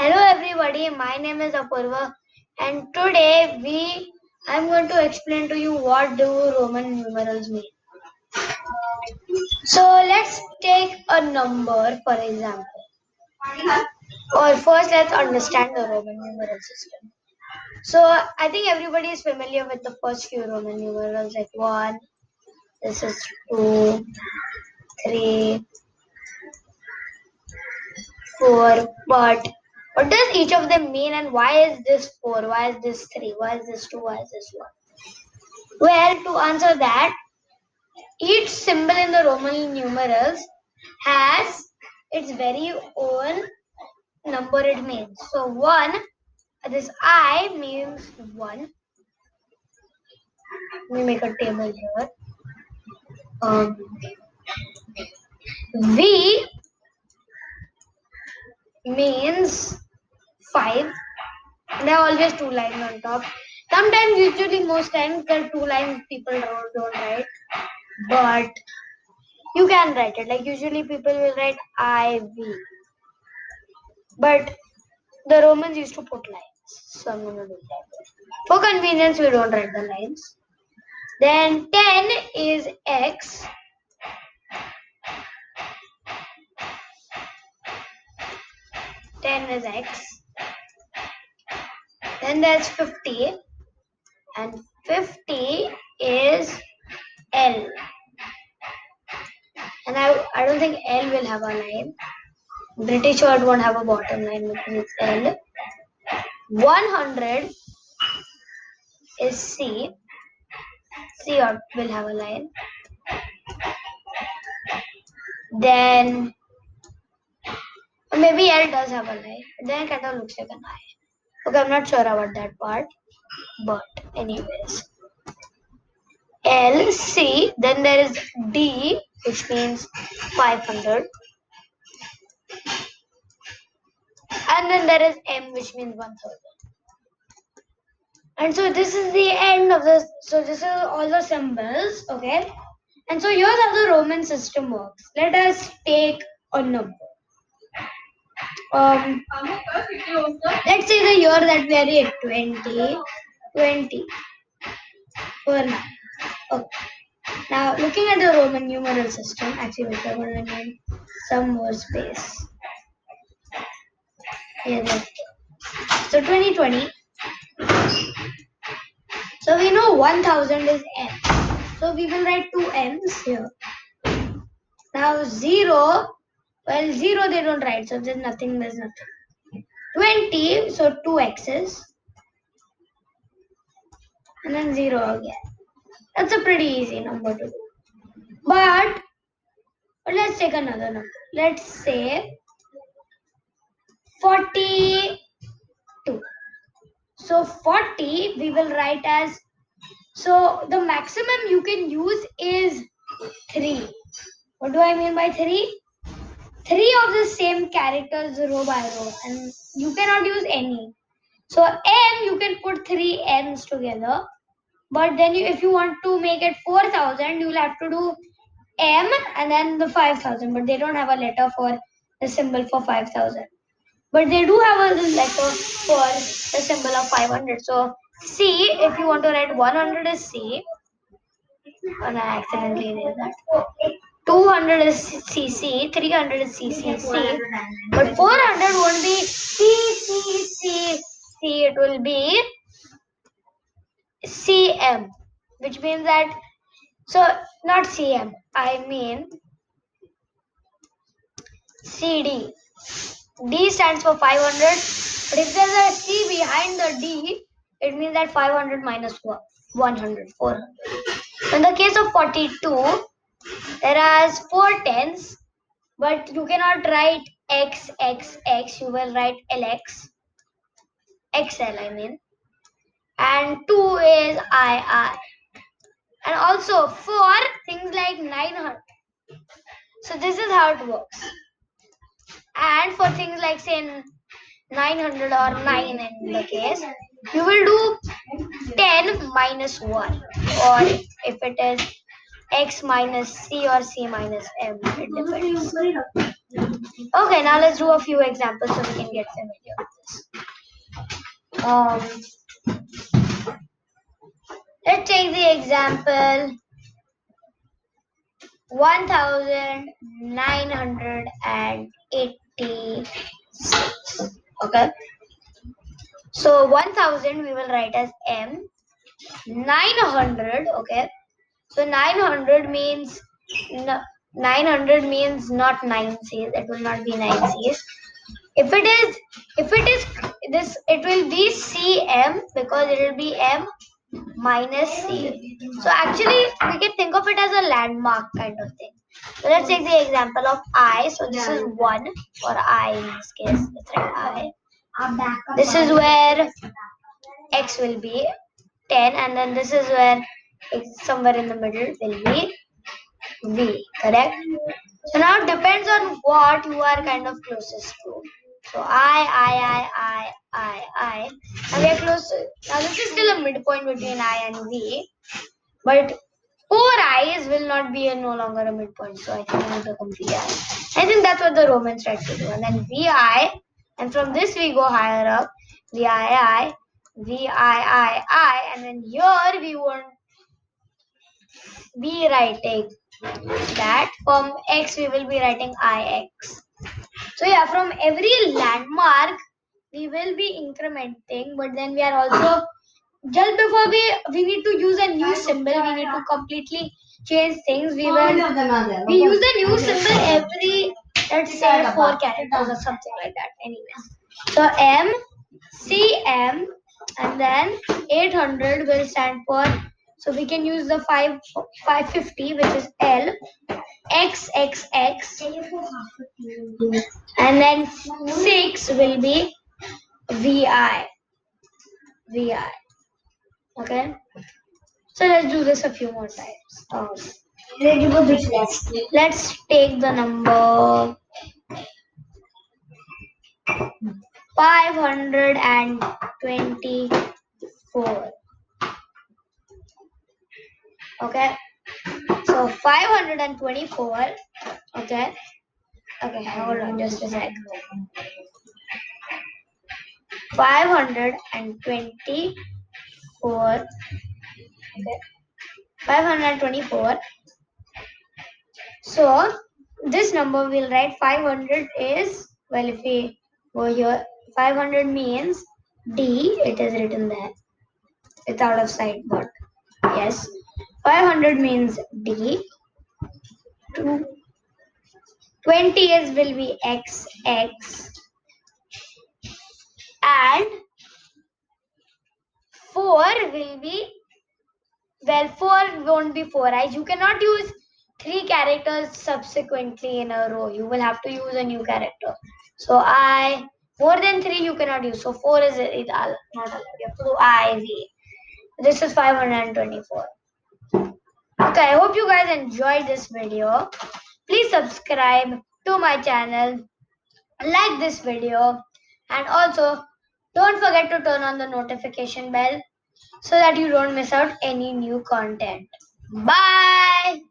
Hello everybody, my name is Apurva and today I'm going to explain to you what do Roman numerals mean. So let's take a number for example. Or first let's understand the Roman numeral system. So I think everybody is familiar with the first few Roman numerals like 1, this is 2, 3, 4, but what does each of them mean and why is this 4, why is this 3, why is this 2, why is this 1? Well, to answer that, each symbol in the Roman numerals has its very own number it means. So 1, this I means 1. We make a table here. V means 5. There are always 2 lines on top. Sometimes, usually most times, there are 2 lines people don't write. But you can write it. Like usually people will write IV. But the Romans used to put lines. So I'm going to do that. For convenience, we don't write the lines. Then 10 is X. 10 is X. Then there's 50. And 50 is L. And I don't think L will have a line. British word won't have a bottom line because it's L. 100 is C. C will have a line. Then maybe L does have a line. Then it kind of looks like an I. Okay, I'm not sure about that part. But anyways. L, C, then there is D, which means 500. And then there is M, which means 1000. And so this is the end of this. So this is all the symbols, okay? And so here's how the Roman system works. Let us take a number. Let's say the year that we are in, 2020. For now. Okay. Now, looking at the Roman numeral system, actually, we're going to need some more space. Here, so 2020. So we know 1000 is n. So we will write 2 n's here. Now 0, well 0 they don't write, so there's nothing. 20, so 2 x's. And then 0 again. That's a pretty easy number to do. But let's take another number. Let's say 42. So 40 we will write as, so the maximum you can use is 3. What do I mean by 3? 3 of the same characters row by row, and you cannot use any. So M, you can put 3 n's together, but then if you want to make it 4000, you'll have to do M and then the 5000, but they don't have a letter for the symbol for 5000. But they do have a letter for the symbol of 500. So C, if you want to write 100 is C. And I accidentally did that. 200 is CC, 300 is CCC, but 400 won't be CCC, it will be CM, which means that, so not CM, I mean CD. D stands for 500, but if there's a C behind the D, it means that 500 minus 100, 400. In the case of 42, there are 4 tens, but you cannot write X, you will write LX, XL I mean, and 2 is II. And also for things like 900, so this is how it works. And for things like say 900 or 9 in the case, you will do 10 minus 1, or if it is X minus C or C minus M, it depends. Okay, now let's do a few examples so we can get familiar. let's take the example 1986. Okay. So 1000 we will write as M. 900. Okay. So 900 means 900 means not 9 C's. It will not be 9 C's. If it is this, it will be CM because it will be M minus C. So actually we can think of it as a landmark kind of thing. So let's take the example of I. So this is 1 for I in this case. Let's write I. This is where X will be 10, and then this is where somewhere in the middle will be V, correct? So now it depends on what you are kind of closest to. So I, and we are close. Now this is still a midpoint between I and V, but 4i's will not be no longer a midpoint. So I think we need to come VI. I think that's what the Romans tried to do. And then VI, and from this we go higher up. VII, VIII, and then here we won't be writing that. From X we will be writing IX. So yeah, from every landmark we will be incrementing, but then we are also, just before we need to use a new symbol, we need to completely change things. We use a new symbol every, let's say, 4 characters or something like that. Anyways, so M, C, M, and then 800 will stand for, so we can use the 550, which is L, XXX, and then 6 will be VI. VI. Okay. So let's do this a few more times. Let's take the number 524. Okay. So 524. Okay. Okay, hold on just a sec. 524. Okay. 524. So this number we'll write 500 is, well, if we go here, 500 means D, it is written there. It's out of sight, but yes. 500 means D. 20 is will be XX. And 4 will be, well, 4 won't be 4i's. You cannot use 3 characters subsequently in a row. You will have to use a new character. So I, more than 3 you cannot use. So 4 is not allowed. You have to do IV. This is 524. Okay, I hope you guys enjoyed this video. Please subscribe to my channel, like this video, and also don't forget to turn on the notification bell so that you don't miss out any new content. Bye!